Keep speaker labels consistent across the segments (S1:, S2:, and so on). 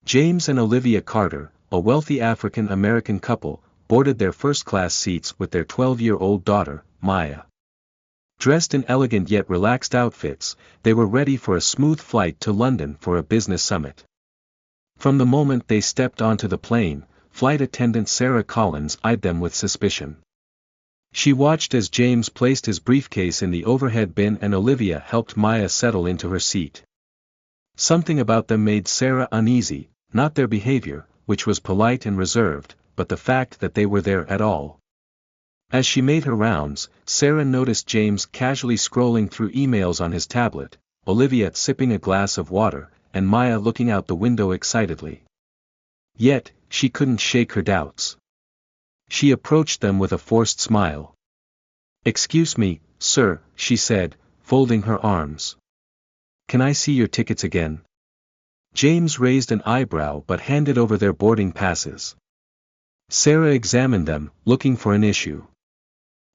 S1: James and Olivia Carter, a wealthy African-American couple, boarded their first-class seats with their 12-year-old daughter, Maya. Dressed in elegant yet relaxed outfits, they were ready for a smooth flight to London for a business summit. From the moment they stepped onto the plane, flight attendant Sarah Collins eyed them with suspicion. She watched as James placed his briefcase in the overhead bin and Olivia helped Maya settle into her seat. Something about them made Sarah uneasy, not their behavior, which was polite and reserved, but the fact that they were there at all. As she made her rounds, Sarah noticed James casually scrolling through emails on his tablet, Olivia sipping a glass of water, and Maya looking out the window excitedly. Yet, she couldn't shake her doubts. She approached them with a forced smile. "Excuse me, sir," she said, folding her arms. "Can I see your tickets again?" James raised an eyebrow but handed over their boarding passes. Sarah examined them, looking for an issue.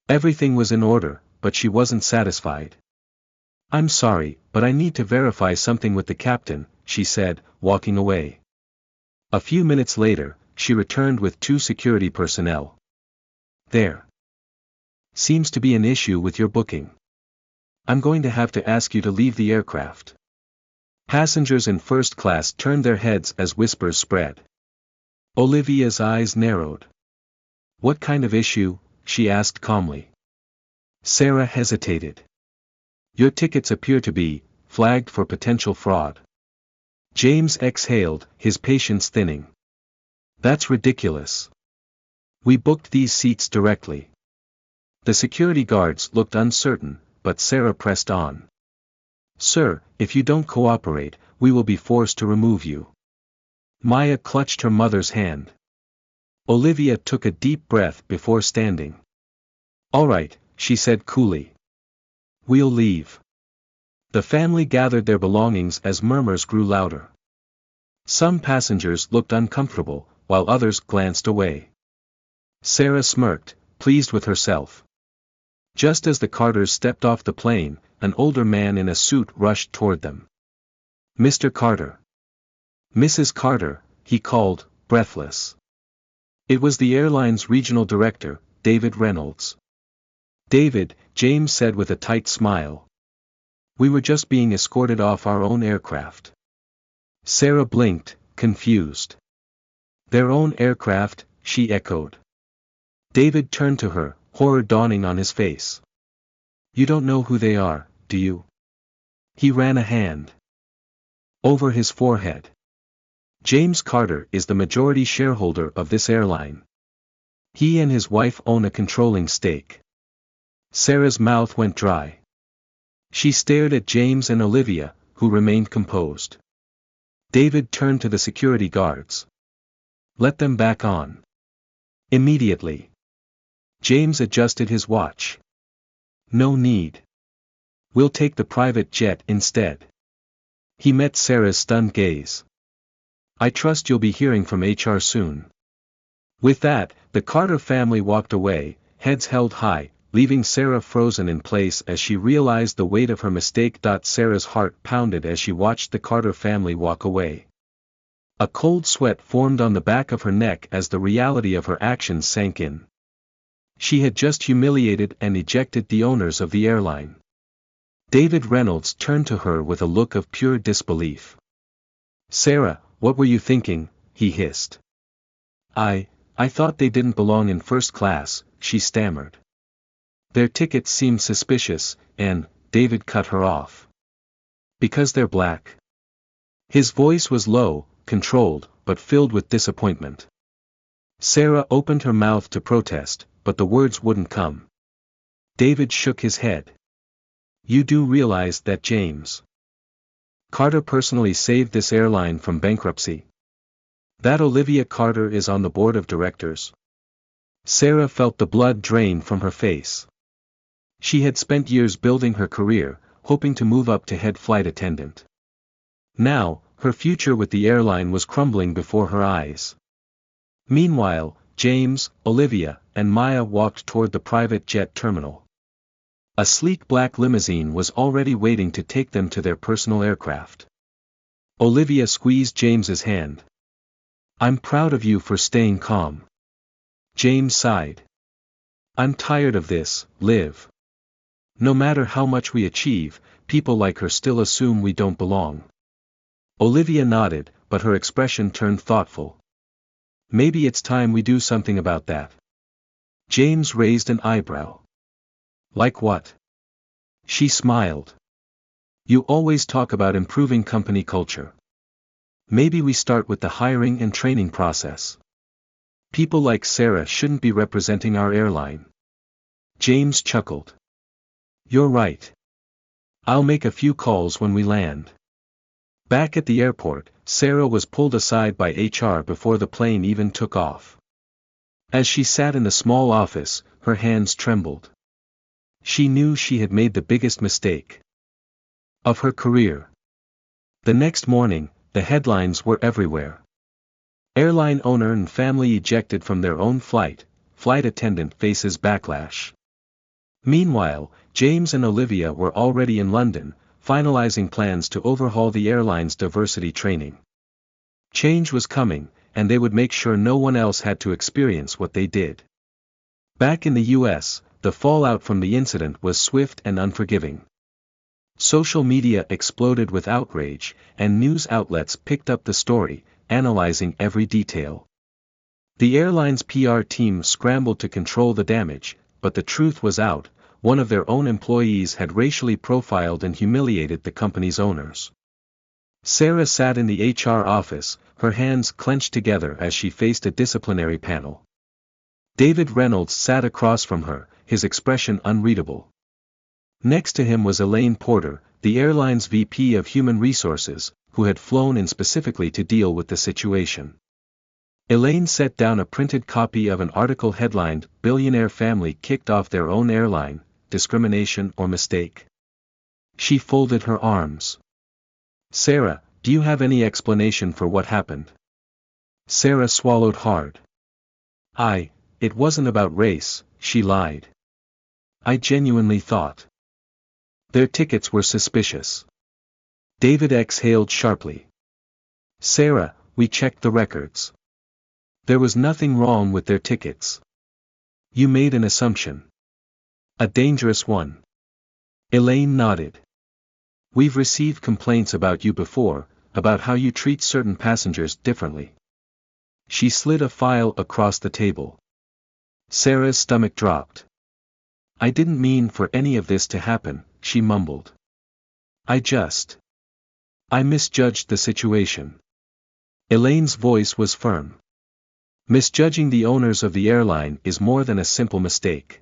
S1: Everything was in order, but she wasn't satisfied. "I'm sorry, but I need to verify something with the captain," she said, walking away. A few minutes later, she returned with 2 security personnel. "There seems to be an issue with your booking. I'm going to have to ask you to leave the aircraft." Passengers in first class turned their heads as whispers spread. Olivia's eyes narrowed. "What kind of issue?" she asked calmly. Sarah hesitated. "Your tickets appear to be flagged for potential fraud." James exhaled, his patience thinning. "That's ridiculous. We booked these seats directly." The security guards looked uncertain, but Sarah pressed on. "Sir, if you don't cooperate, we will be forced to remove you." Maya clutched her mother's hand. Olivia took a deep breath before standing. "All right," she said coolly. "We'll leave." The family gathered their belongings as murmurs grew louder. Some passengers looked uncomfortable, while others glanced away. Sarah smirked, pleased with herself. Just as the Carters stepped off the plane, an older man in a suit rushed toward them. "Mr. Carter." "Mrs. Carter," he called, breathless. It was the airline's regional director, David Reynolds. "David," James said with a tight smile. "We were just being escorted off our own aircraft." Sarah blinked, confused. "Their own aircraft?" she echoed. David turned to her, horror dawning on his face. "You don't know who they are, do you?" He ran a hand over his forehead. "James Carter is the majority shareholder of this airline. He and his wife own a controlling stake." Sarah's mouth went dry. She stared at James and Olivia, who remained composed. David turned to the security guards. "Let them back on." Immediately. James adjusted his watch. "No need. We'll take the private jet instead." He met Sarah's stunned gaze. "I trust you'll be hearing from HR soon." With that, the Carter family walked away, heads held high, leaving Sarah frozen in place as she realized the weight of her mistake. Sarah's heart pounded as she watched the Carter family walk away. A cold sweat formed on the back of her neck as the reality of her actions sank in. She had just humiliated and ejected the owners of the airline. David Reynolds turned to her with a look of pure disbelief. "Sarah, what were you thinking?" he hissed. I thought they didn't belong in first class," she stammered. "Their tickets seemed suspicious, and," David cut her off. "Because they're black." His voice was low, controlled, but filled with disappointment. Sarah opened her mouth to protest, but the words wouldn't come. David shook his head. "You do realize that James Carter personally saved this airline from bankruptcy? That Olivia Carter is on the board of directors?" Sarah felt the blood drain from her face. She had spent years building her career, hoping to move up to head flight attendant. Now, her future with the airline was crumbling before her eyes. Meanwhile, James, Olivia, and Maya walked toward the private jet terminal. A sleek black limousine was already waiting to take them to their personal aircraft. Olivia squeezed James's hand. I'm proud of you for staying calm. James sighed. I'm tired of this, Liv. No matter how much we achieve, people like her still assume we don't belong. Olivia nodded, but her expression turned thoughtful. Maybe it's time we do something about that. James raised an eyebrow. Like what? She smiled. You always talk about improving company culture. Maybe we start with the hiring and training process. People like Sarah shouldn't be representing our airline. James chuckled. You're right. I'll make a few calls when we land. Back at the airport, Sarah was pulled aside by HR before the plane even took off. As she sat in the small office, her hands trembled. She knew she had made the biggest mistake of her career. The next morning, the headlines were everywhere. Airline owner and family ejected from their own flight, flight attendant faces backlash. Meanwhile, James and Olivia were already in London, finalizing plans to overhaul the airline's diversity training. Change was coming, and they would make sure no one else had to experience what they did. Back in the US, the fallout from the incident was swift and unforgiving. Social media exploded with outrage, and news outlets picked up the story, analyzing every detail. The airline's PR team scrambled to control the damage, but the truth was out: one of their own employees had racially profiled and humiliated the company's owners. Sarah sat in the HR office, her hands clenched together as she faced a disciplinary panel. David Reynolds sat across from her, his expression unreadable. Next to him was Elaine Porter, the airline's VP of Human Resources, who had flown in specifically to deal with the situation. Elaine set down a printed copy of an article headlined, "Billionaire Family Kicked Off Their Own Airline, Discrimination or Mistake?" She folded her arms. Sarah, do you have any explanation for what happened? Sarah swallowed hard. It wasn't about race, she lied. I genuinely thought their tickets were suspicious. David exhaled sharply. Sarah, we checked the records. There was nothing wrong with their tickets. You made an assumption. A dangerous one. Elaine nodded. We've received complaints about you before, about how you treat certain passengers differently. She slid a file across the table. Sarah's stomach dropped. I didn't mean for any of this to happen, she mumbled. I misjudged the situation. Elaine's voice was firm. Misjudging the owners of the airline is more than a simple mistake.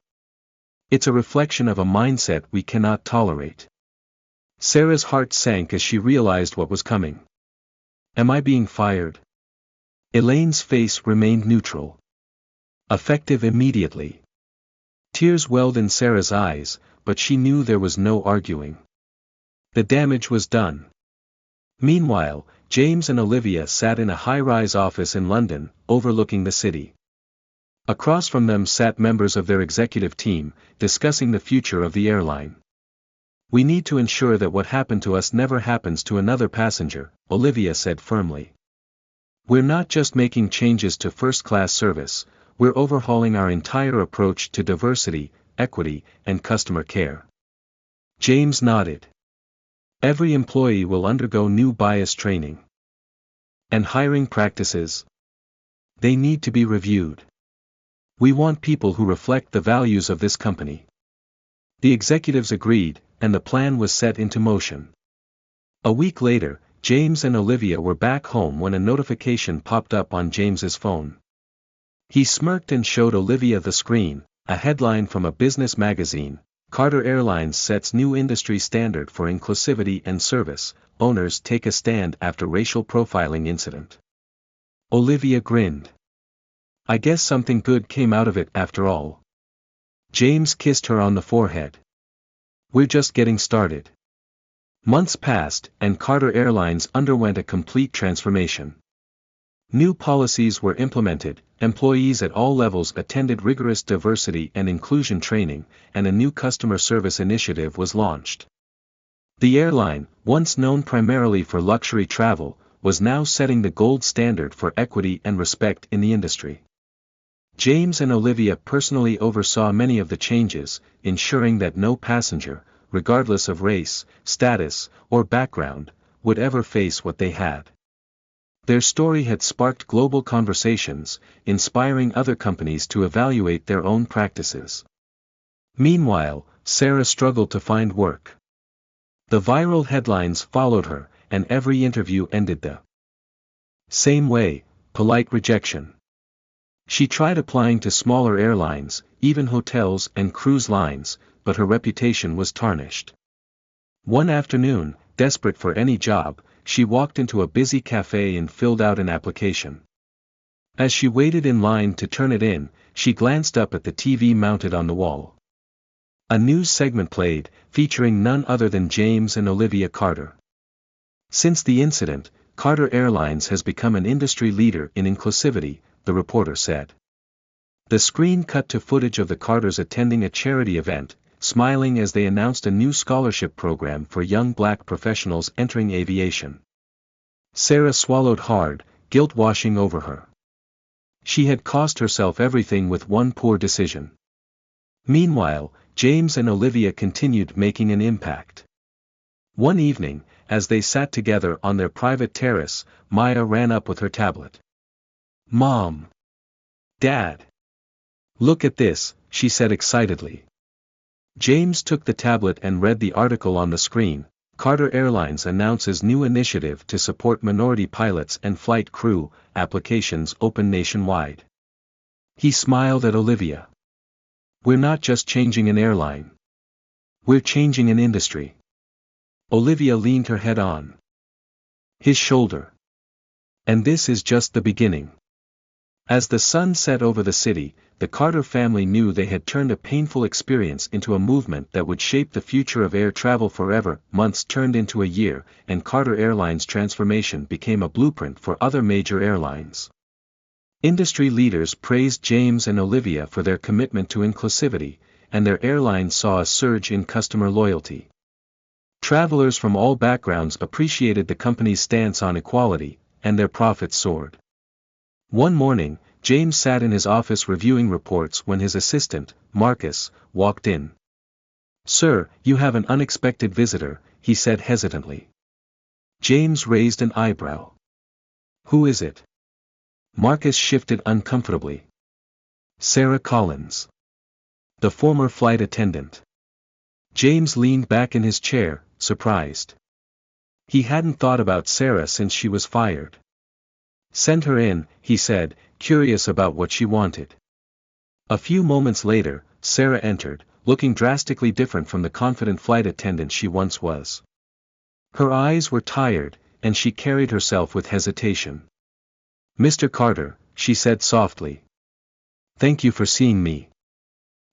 S1: It's a reflection of a mindset we cannot tolerate. Sarah's heart sank as she realized what was coming. Am I being fired? Elaine's face remained neutral. Effective immediately. Tears welled in Sarah's eyes, but she knew there was no arguing. The damage was done. Meanwhile, James and Olivia sat in a high-rise office in London, overlooking the city. Across from them sat members of their executive team, discussing the future of the airline. We need to ensure that what happened to us never happens to another passenger, Olivia said firmly. We're not just making changes to first-class service, we're overhauling our entire approach to diversity, equity, and customer care. James nodded. Every employee will undergo new bias training. And hiring practices? They need to be reviewed. We want people who reflect the values of this company. The executives agreed, and the plan was set into motion. A week later, James and Olivia were back home when a notification popped up on James's phone. He smirked and showed Olivia the screen, a headline from a business magazine: Qatar Airlines sets new industry standard for inclusivity and service, owners take a stand after racial profiling incident. Olivia grinned. I guess something good came out of it after all. James kissed her on the forehead. We're just getting started. Months passed, and Qatar Airlines underwent a complete transformation. New policies were implemented, employees at all levels attended rigorous diversity and inclusion training, and a new customer service initiative was launched. The airline, once known primarily for luxury travel, was now setting the gold standard for equity and respect in the industry. James and Olivia personally oversaw many of the changes, ensuring that no passenger, regardless of race, status, or background, would ever face what they had. Their story had sparked global conversations, inspiring other companies to evaluate their own practices. Meanwhile, Sarah struggled to find work. The viral headlines followed her, and every interview ended the same way: polite rejection. She tried applying to smaller airlines, even hotels and cruise lines, but her reputation was tarnished. One afternoon, desperate for any job, she walked into a busy cafe and filled out an application. As she waited in line to turn it in, she glanced up at the TV mounted on the wall. A news segment played, featuring none other than James and Olivia Carter. Since the incident, Carter Airlines has become an industry leader in inclusivity, the reporter said. The screen cut to footage of the Carters attending a charity event, smiling as they announced a new scholarship program for young black professionals entering aviation. Sarah swallowed hard, guilt washing over her. She had cost herself everything with one poor decision. Meanwhile, James and Olivia continued making an impact. One evening, as they sat together on their private terrace, Maya ran up with her tablet. "Mom! Dad! Look at this," she said excitedly. James took the tablet and read the article on the screen. Carter Airlines announces new initiative to support minority pilots and flight crew, applications open nationwide. He smiled at Olivia. "We're not just changing an airline. We're changing an industry." Olivia leaned her head on his shoulder. "And this is just the beginning." As the sun set over the city, the Carter family knew they had turned a painful experience into a movement that would shape the future of air travel forever. Months turned into a year, and Carter Airlines' transformation became a blueprint for other major airlines. Industry leaders praised James and Olivia for their commitment to inclusivity, and their airline saw a surge in customer loyalty. Travelers from all backgrounds appreciated the company's stance on equality, and their profits soared. One morning, James sat in his office reviewing reports when his assistant, Marcus, walked in. "Sir, you have an unexpected visitor," he said hesitantly. James raised an eyebrow. "Who is it?" Marcus shifted uncomfortably. "Sarah Collins. The former flight attendant." James leaned back in his chair, surprised. He hadn't thought about Sarah since she was fired. "Send her in," he said, curious about what she wanted. A few moments later, Sarah entered, looking drastically different from the confident flight attendant she once was. Her eyes were tired, and she carried herself with hesitation. "Mr. Carter," she said softly. "Thank you for seeing me."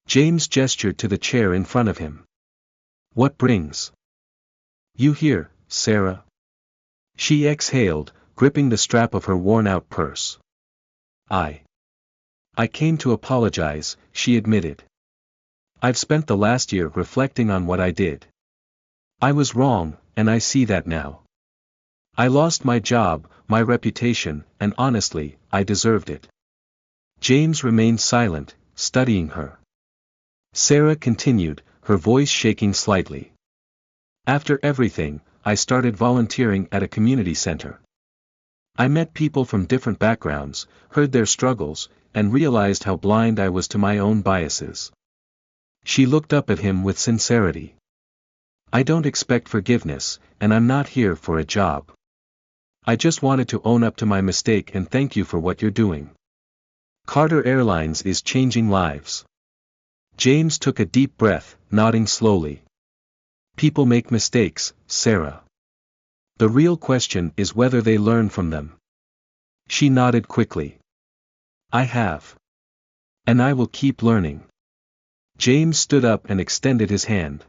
S1: James gestured to the chair in front of him. "What brings you here, Sarah?" She exhaled, gripping the strap of her worn-out purse. I came to apologize," she admitted. "I've spent the last year reflecting on what I did. I was wrong, and I see that now. I lost my job, my reputation, and honestly, I deserved it." James remained silent, studying her. Sarah continued, her voice shaking slightly. "After everything, I started volunteering at a community center. I met people from different backgrounds, heard their struggles, and realized how blind I was to my own biases." She looked up at him with sincerity. "I don't expect forgiveness, and I'm not here for a job. I just wanted to own up to my mistake and thank you for what you're doing. Carter Airlines is changing lives." James took a deep breath, nodding slowly. "People make mistakes, Sarah. The real question is whether they learn from them." She nodded quickly. "I have. And I will keep learning." James stood up and extended his hand.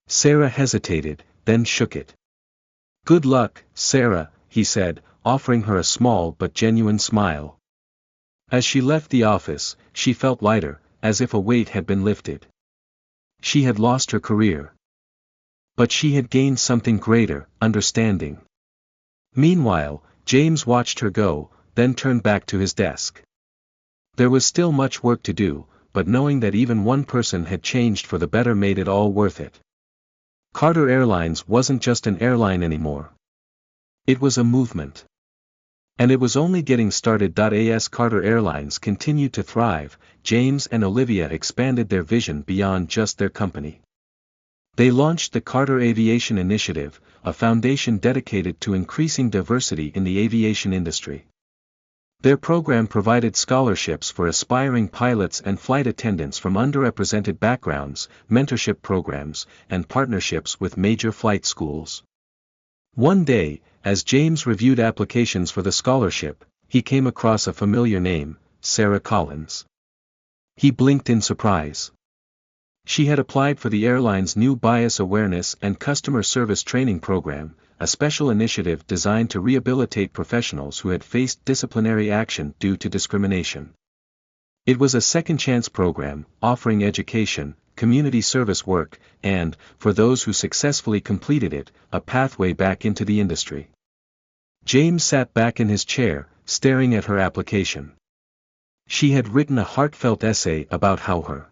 S1: Sarah hesitated, then shook it. "Good luck, Sarah," he said, offering her a small but genuine smile. As she left the office, she felt lighter, as if a weight had been lifted. She had lost her career. But she had gained something greater: understanding. Meanwhile, James watched her go, then turned back to his desk. There was still much work to do, but knowing that even one person had changed for the better made it all worth it. Carter Airlines wasn't just an airline anymore. It was a movement. And it was only getting started. As Carter Airlines continued to thrive, James and Olivia expanded their vision beyond just their company. They launched the Carter Aviation Initiative, a foundation dedicated to increasing diversity in the aviation industry. Their program provided scholarships for aspiring pilots and flight attendants from underrepresented backgrounds, mentorship programs, and partnerships with major flight schools. One day, as James reviewed applications for the scholarship, he came across a familiar name, Sarah Collins. He blinked in surprise. She had applied for the airline's new bias awareness and customer service training program, a special initiative designed to rehabilitate professionals who had faced disciplinary action due to discrimination. It was a second-chance program, offering education, community service work, and, for those who successfully completed it, a pathway back into the industry. James sat back in his chair, staring at her application. She had written a heartfelt essay about how her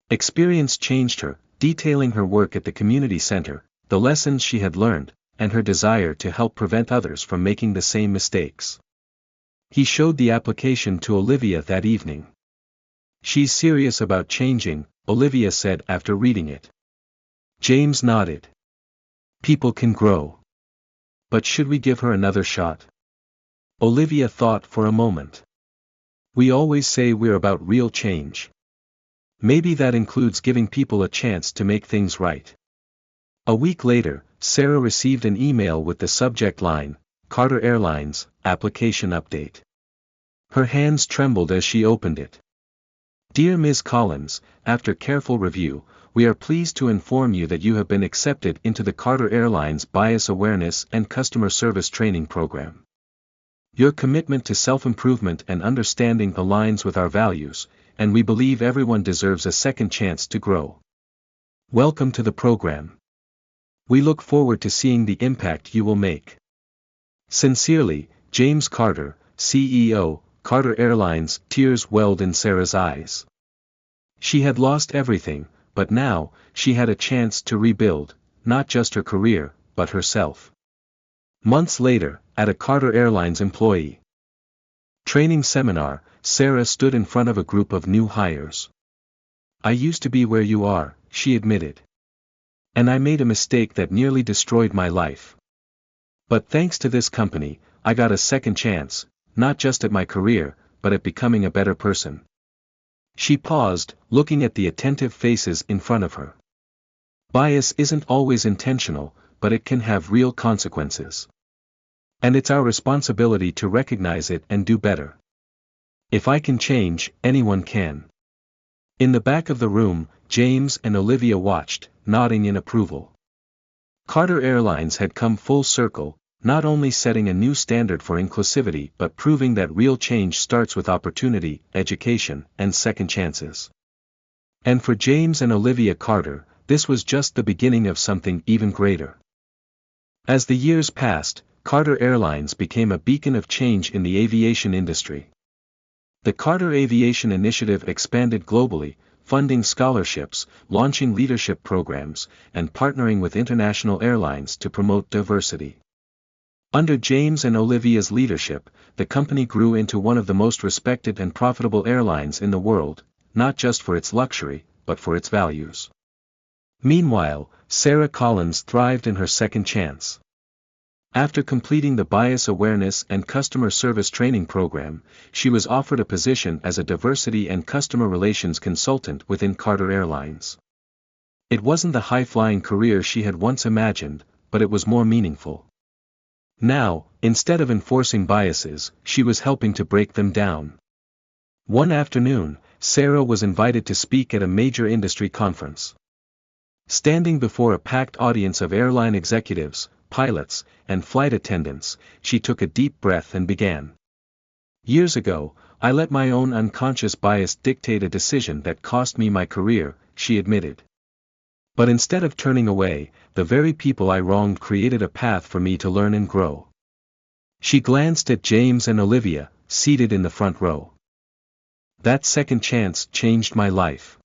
S1: experience changed her, detailing her work at the community center, the lessons she had learned, and her desire to help prevent others from making the same mistakes. He showed the application to Olivia that evening. "She's serious about changing," Olivia said after reading it. James nodded. "People can grow. But should we give her another shot?" Olivia thought for a moment. "We always say we're about real change. Maybe that includes giving people a chance to make things right." A week later, Sarah received an email with the subject line, "Carter Airlines, Application Update." Her hands trembled as she opened it. "Dear Ms. Collins, after careful review, we are pleased to inform you that you have been accepted into the Carter Airlines Bias Awareness and Customer Service Training Program. Your commitment to self-improvement and understanding aligns with our values, and we believe everyone deserves a second chance to grow. Welcome to the program. We look forward to seeing the impact you will make. Sincerely, James Carter, CEO, Carter Airlines." Tears welled in Sarah's eyes. She had lost everything, but now, she had a chance to rebuild, not just her career, but herself. Months later, at a Carter Airlines employee training seminar, Sarah stood in front of a group of new hires. "I used to be where you are," she admitted. "And I made a mistake that nearly destroyed my life. But thanks to this company, I got a second chance, not just at my career, but at becoming a better person." She paused, looking at the attentive faces in front of her. Bias isn't always intentional, but it can have real consequences. And it's our responsibility to recognize it and do better. If I can change, anyone can. In the back of the room, James and Olivia watched, nodding in approval. Carter Airlines had come full circle, not only setting a new standard for inclusivity but proving that real change starts with opportunity, education, and second chances. And for James and Olivia Carter, this was just the beginning of something even greater. As the years passed, Carter Airlines became a beacon of change in the aviation industry. The Carter Aviation Initiative expanded globally, funding scholarships, launching leadership programs, and partnering with international airlines to promote diversity. Under James and Olivia's leadership, the company grew into one of the most respected and profitable airlines in the world, not just for its luxury, but for its values. Meanwhile, Sarah Collins thrived in her second chance. After completing the Bias Awareness and Customer Service Training Program, she was offered a position as a diversity and customer relations consultant within Carter Airlines. It wasn't the high-flying career she had once imagined, but it was more meaningful. Now, instead of enforcing biases, she was helping to break them down. One afternoon, Sarah was invited to speak at a major industry conference. Standing before a packed audience of airline executives, pilots, and flight attendants, she took a deep breath and began. "Years ago, I let my own unconscious bias dictate a decision that cost me my career," she admitted. "But instead of turning away, the very people I wronged created a path for me to learn and grow. She glanced at James and Olivia, seated in the front row. That second chance changed my life.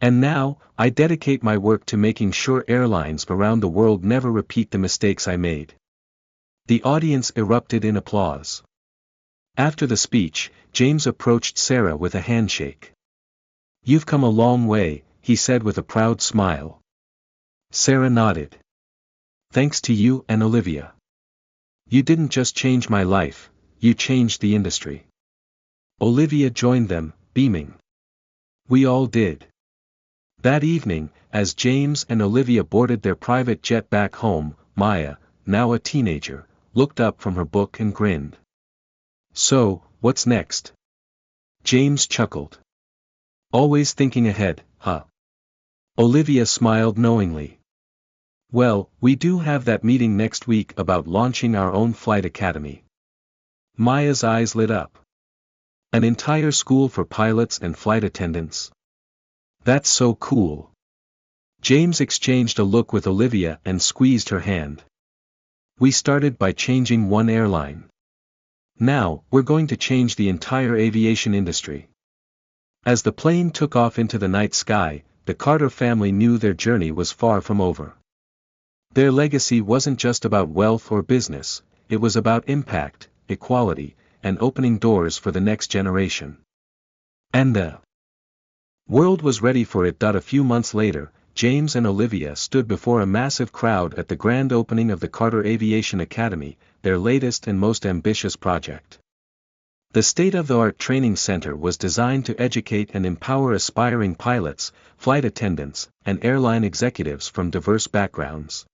S1: And now, I dedicate my work to making sure airlines around the world never repeat the mistakes I made. The audience erupted in applause. After the speech, James approached Sarah with a handshake. "You've come a long way," he said with a proud smile. Sarah nodded. "Thanks to you and Olivia. You didn't just change my life, you changed the industry." Olivia joined them, beaming. "We all did." That evening, as James and Olivia boarded their private jet back home, Maya, now a teenager, looked up from her book and grinned. "So, what's next?" James chuckled. "Always thinking ahead, huh?" Olivia smiled knowingly. "Well, we do have that meeting next week about launching our own flight academy." Maya's eyes lit up. "An entire school for pilots and flight attendants? That's so cool." James exchanged a look with Olivia and squeezed her hand. "We started by changing one airline. Now, we're going to change the entire aviation industry." As the plane took off into the night sky, the Carter family knew their journey was far from over. Their legacy wasn't just about wealth or business, it was about impact, equality, and opening doors for the next generation. And the world was ready for it. A few months later, James and Olivia stood before a massive crowd at the grand opening of the Carter Aviation Academy, their latest and most ambitious project. The state-of-the-art training center was designed to educate and empower aspiring pilots, flight attendants, and airline executives from diverse backgrounds.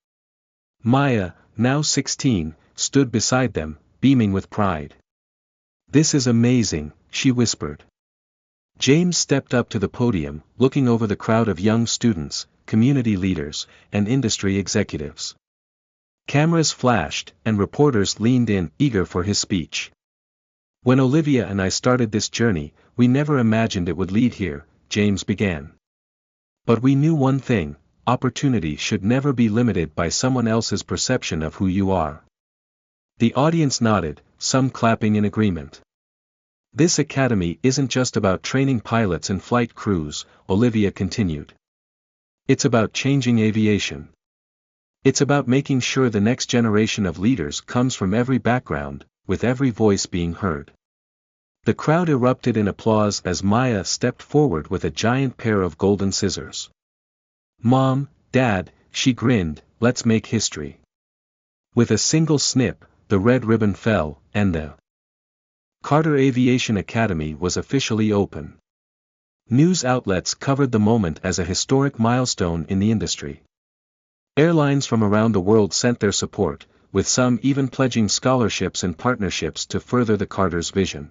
S1: Maya, now 16, stood beside them, beaming with pride. "This is amazing," she whispered. James stepped up to the podium, looking over the crowd of young students, community leaders, and industry executives. Cameras flashed, and reporters leaned in, eager for his speech. "When Olivia and I started this journey, we never imagined it would lead here," James began. "But we knew one thing: opportunity should never be limited by someone else's perception of who you are." The audience nodded, some clapping in agreement. "This academy isn't just about training pilots and flight crews," Olivia continued. "It's about changing aviation. It's about making sure the next generation of leaders comes from every background, with every voice being heard." The crowd erupted in applause as Maya stepped forward with a giant pair of golden scissors. "Mom, Dad," she grinned, "let's make history." With a single snip, the red ribbon fell, and the Carter Aviation Academy was officially open. News outlets covered the moment as a historic milestone in the industry. Airlines from around the world sent their support, with some even pledging scholarships and partnerships to further the Carter's vision.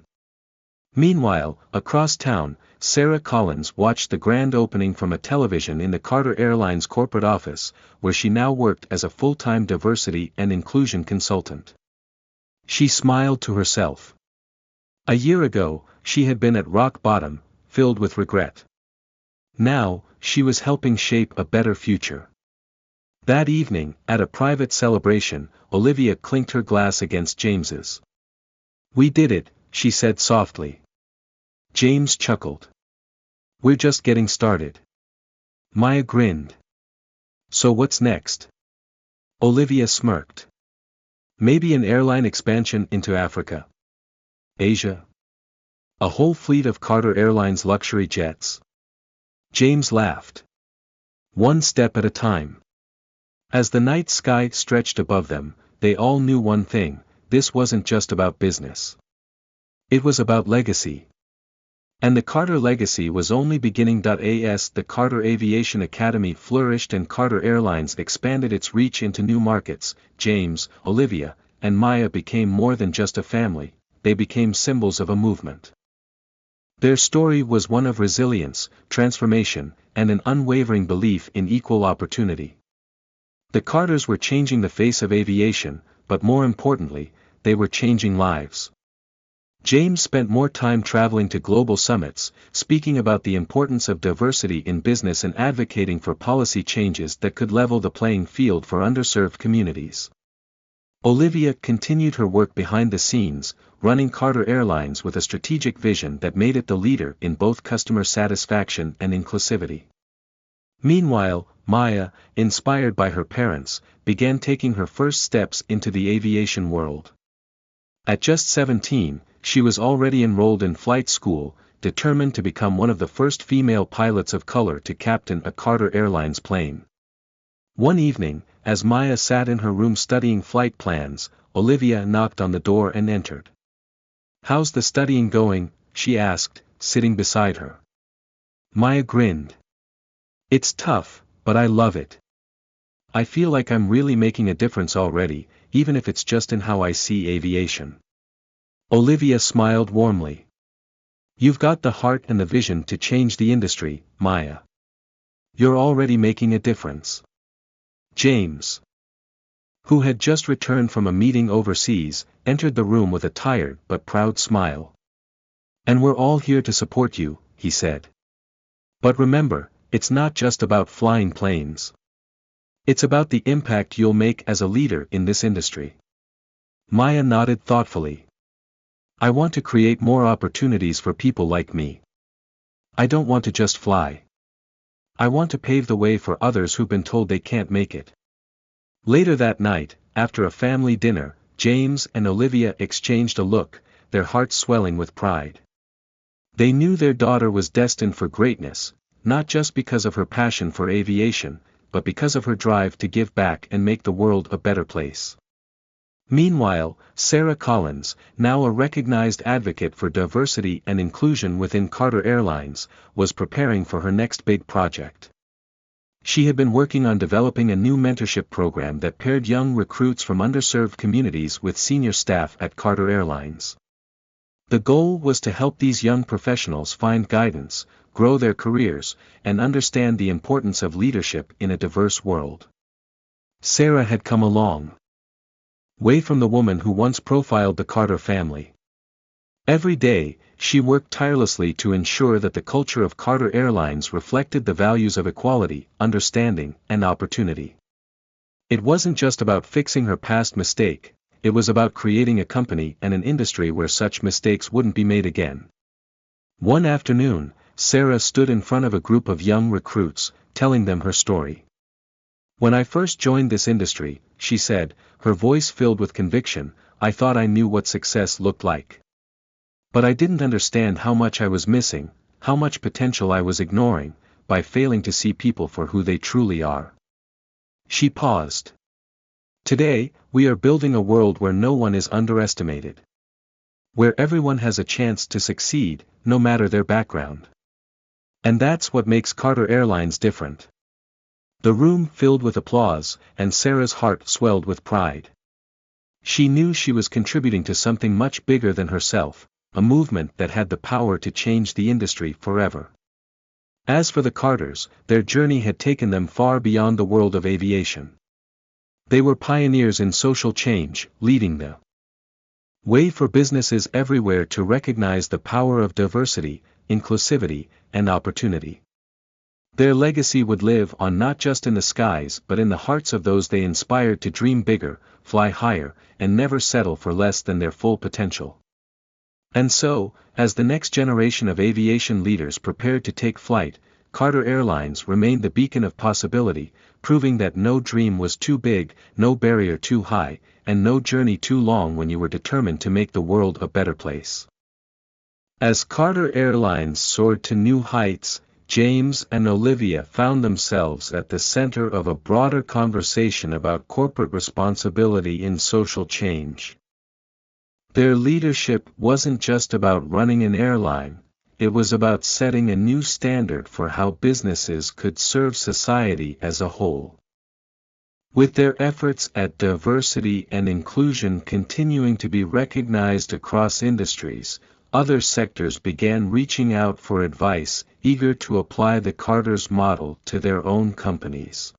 S1: Meanwhile, across town, Sarah Collins watched the grand opening from a television in the Carter Airlines corporate office, where she now worked as a full-time diversity and inclusion consultant. She smiled to herself. A year ago, she had been at rock bottom, filled with regret. Now, she was helping shape a better future. That evening, at a private celebration, Olivia clinked her glass against James's. "We did it," she said softly. James chuckled. "We're just getting started." Maya grinned. "So what's next?" Olivia smirked. "Maybe an airline expansion into Africa? Asia? A whole fleet of Carter Airlines luxury jets?" James laughed. "One step at a time." As the night sky stretched above them, they all knew one thing: this wasn't just about business. It was about legacy. And the Carter legacy was only beginning. As the Carter Aviation Academy flourished and Carter Airlines expanded its reach into new markets, James, Olivia, and Maya became more than just a family, they became symbols of a movement. Their story was one of resilience, transformation, and an unwavering belief in equal opportunity. The Carters were changing the face of aviation, but more importantly, they were changing lives. James spent more time traveling to global summits, speaking about the importance of diversity in business and advocating for policy changes that could level the playing field for underserved communities. Olivia continued her work behind the scenes, running Carter Airlines with a strategic vision that made it the leader in both customer satisfaction and inclusivity. Meanwhile, Maya, inspired by her parents, began taking her first steps into the aviation world. At just 17, she was already enrolled in flight school, determined to become one of the first female pilots of color to captain a Carter Airlines plane. One evening, as Maya sat in her room studying flight plans, Olivia knocked on the door and entered. "How's the studying going?" she asked, sitting beside her. Maya grinned. "It's tough, but I love it. I feel like I'm really making a difference already, even if it's just in how I see aviation." Olivia smiled warmly. "You've got the heart and the vision to change the industry, Maya. You're already making a difference." James, who had just returned from a meeting overseas, entered the room with a tired but proud smile. "And we're all here to support you," he said. "But remember, it's not just about flying planes. It's about the impact you'll make as a leader in this industry." Maya nodded thoughtfully. "I want to create more opportunities for people like me. I don't want to just fly. I want to pave the way for others who've been told they can't make it." Later that night, after a family dinner, James and Olivia exchanged a look, their hearts swelling with pride. They knew their daughter was destined for greatness, not just because of her passion for aviation, but because of her drive to give back and make the world a better place. Meanwhile, Sarah Collins, now a recognized advocate for diversity and inclusion within Carter Airlines, was preparing for her next big project. She had been working on developing a new mentorship program that paired young recruits from underserved communities with senior staff at Carter Airlines. The goal was to help these young professionals find guidance, grow their careers, and understand the importance of leadership in a diverse world. Sarah had come along way from the woman who once profiled the Carter family. Every day, she worked tirelessly to ensure that the culture of Carter Airlines reflected the values of equality, understanding, and opportunity. It wasn't just about fixing her past mistake, it was about creating a company and an industry where such mistakes wouldn't be made again. One afternoon, Sarah stood in front of a group of young recruits, telling them her story. "When I first joined this industry," she said, her voice filled with conviction, "I thought I knew what success looked like. But I didn't understand how much I was missing, how much potential I was ignoring, by failing to see people for who they truly are." She paused. "Today, we are building a world where no one is underestimated. Where everyone has a chance to succeed, no matter their background. And that's what makes Carter Airlines different." The room filled with applause, and Sarah's heart swelled with pride. She knew she was contributing to something much bigger than herself, a movement that had the power to change the industry forever. As for the Carters, their journey had taken them far beyond the world of aviation. They were pioneers in social change, leading the way for businesses everywhere to recognize the power of diversity, inclusivity, and opportunity. Their legacy would live on not just in the skies but in the hearts of those they inspired to dream bigger, fly higher, and never settle for less than their full potential. And so, as the next generation of aviation leaders prepared to take flight, Carter Airlines remained the beacon of possibility, proving that no dream was too big, no barrier too high, and no journey too long when you were determined to make the world a better place. As Carter Airlines soared to new heights, James and Olivia found themselves at the center of a broader conversation about corporate responsibility in social change. Their leadership wasn't just about running an airline, it was about setting a new standard for how businesses could serve society as a whole. With their efforts at diversity and inclusion continuing to be recognized across industries, other sectors began reaching out for advice, eager to apply the Carter's model to their own companies.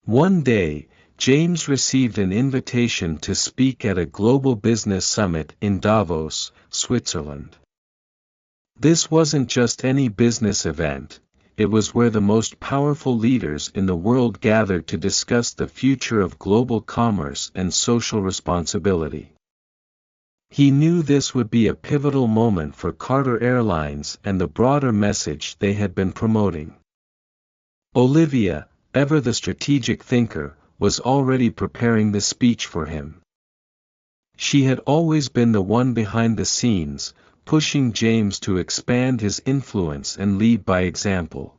S1: One day, James received an invitation to speak at a global business summit in Davos, Switzerland. This wasn't just any business event, it was where the most powerful leaders in the world gathered to discuss the future of global commerce and social responsibility. He knew this would be a pivotal moment for Carter Airlines and the broader message they had been promoting. Olivia, ever the strategic thinker, was already preparing the speech for him. She had always been the one behind the scenes, pushing James to expand his influence and lead by example.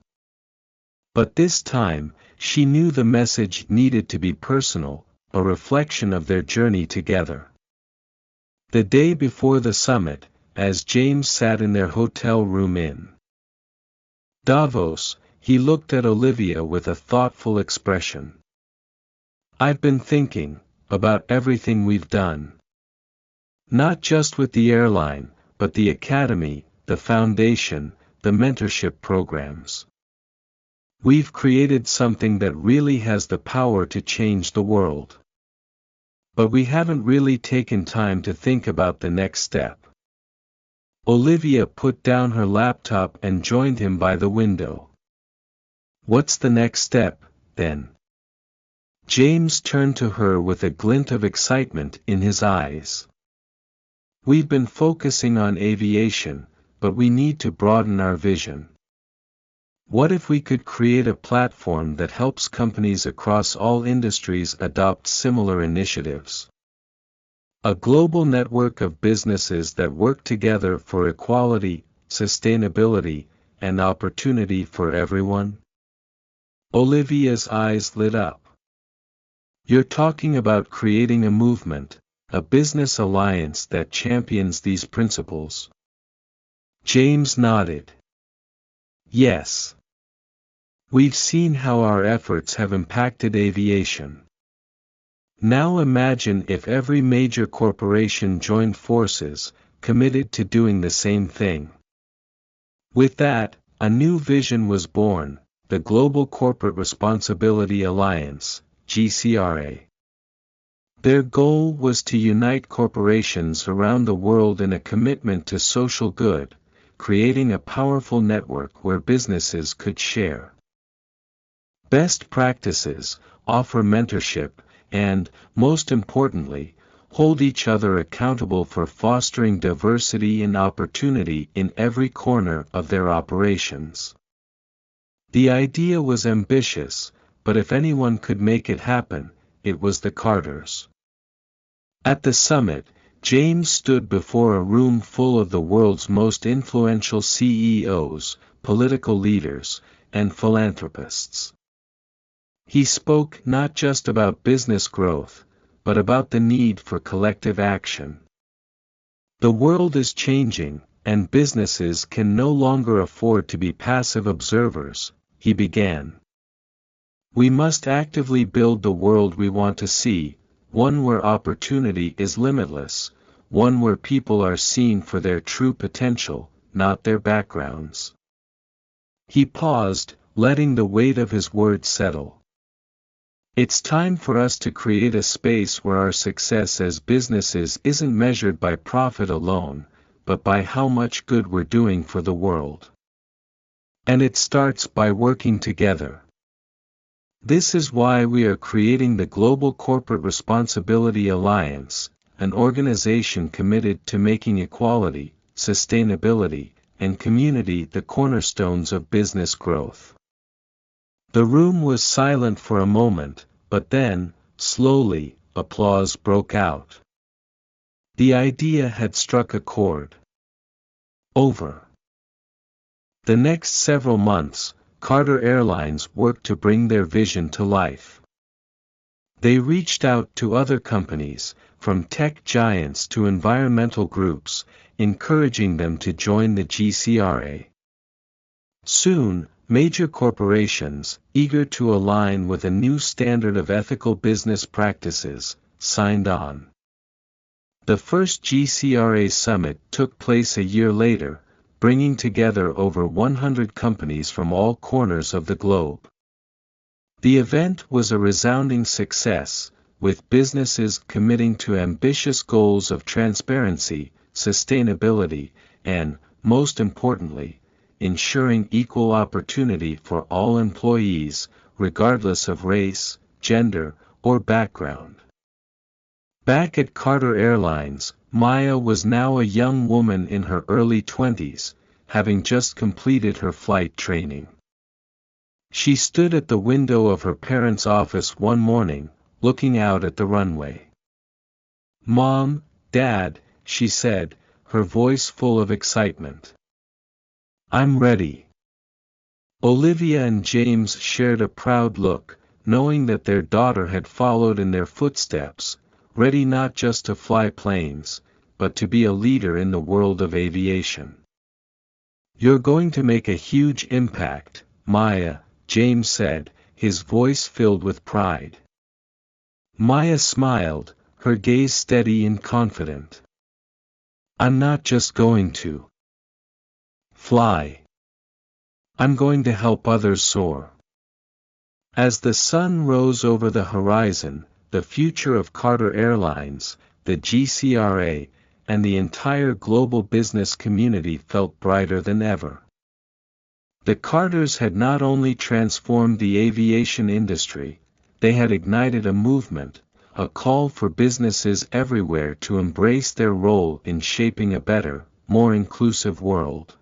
S1: But this time, she knew the message needed to be personal, a reflection of their journey together. The day before the summit, as James sat in their hotel room in Davos, he looked at Olivia with a thoughtful expression. "I've been thinking about everything we've done. Not just with the airline, but the academy, the foundation, the mentorship programs. We've created something that really has the power to change the world. But we haven't really taken time to think about the next step." Olivia put down her laptop and joined him by the window. "What's the next step, then?" James turned to her with a glint of excitement in his eyes. "We've been focusing on aviation, but we need to broaden our vision. What if we could create a platform that helps companies across all industries adopt similar initiatives? A global network of businesses that work together for equality, sustainability, and opportunity for everyone?" Olivia's eyes lit up. "You're talking about creating a movement, a business alliance that champions these principles?" James nodded. "Yes. We've seen how our efforts have impacted aviation. Now imagine if every major corporation joined forces, committed to doing the same thing." With that, a new vision was born, the Global Corporate Responsibility Alliance, GCRA. Their goal was to unite corporations around the world in a commitment to social good, creating a powerful network where businesses could share best practices, offer mentorship, and, most importantly, hold each other accountable for fostering diversity and opportunity in every corner of their operations. The idea was ambitious, but if anyone could make it happen, it was the Carters. At the summit, James stood before a room full of the world's most influential CEOs, political leaders, and philanthropists. He spoke not just about business growth, but about the need for collective action. "The world is changing, and businesses can no longer afford to be passive observers," he began. "We must actively build the world we want to see, one where opportunity is limitless, one where people are seen for their true potential, not their backgrounds." He paused, letting the weight of his words settle. "It's time for us to create a space where our success as businesses isn't measured by profit alone, but by how much good we're doing for the world. And it starts by working together. This is why we are creating the Global Corporate Responsibility Alliance, an organization committed to making equality, sustainability, and community the cornerstones of business growth." The room was silent for a moment, but then, slowly, applause broke out. The idea had struck a chord. Over the next several months, Carter Airlines worked to bring their vision to life. They reached out to other companies, from tech giants to environmental groups, encouraging them to join the GCRA. Soon, major corporations, eager to align with a new standard of ethical business practices, signed on. The first GCRA summit took place a year later, bringing together over 100 companies from all corners of the globe. The event was a resounding success, with businesses committing to ambitious goals of transparency, sustainability, and, most importantly, ensuring equal opportunity for all employees, regardless of race, gender, or background. Back at Carter Airlines, Maya was now a young woman in her early 20s, having just completed her flight training. She stood at the window of her parents' office one morning, looking out at the runway. "Mom, Dad," she said, her voice full of excitement. "I'm ready." Olivia and James shared a proud look, knowing that their daughter had followed in their footsteps, ready not just to fly planes, but to be a leader in the world of aviation. "You're going to make a huge impact, Maya," James said, his voice filled with pride. Maya smiled, her gaze steady and confident. "I'm not just going to fly. I'm going to help others soar." As the sun rose over the horizon, the future of Carter Airlines, the GCRA, and the entire global business community felt brighter than ever. The Carters had not only transformed the aviation industry, they had ignited a movement, a call for businesses everywhere to embrace their role in shaping a better, more inclusive world.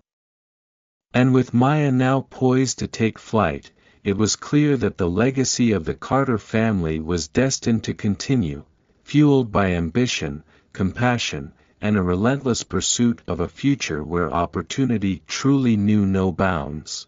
S1: And with Maya now poised to take flight, it was clear that the legacy of the Carter family was destined to continue, fueled by ambition, compassion, and a relentless pursuit of a future where opportunity truly knew no bounds.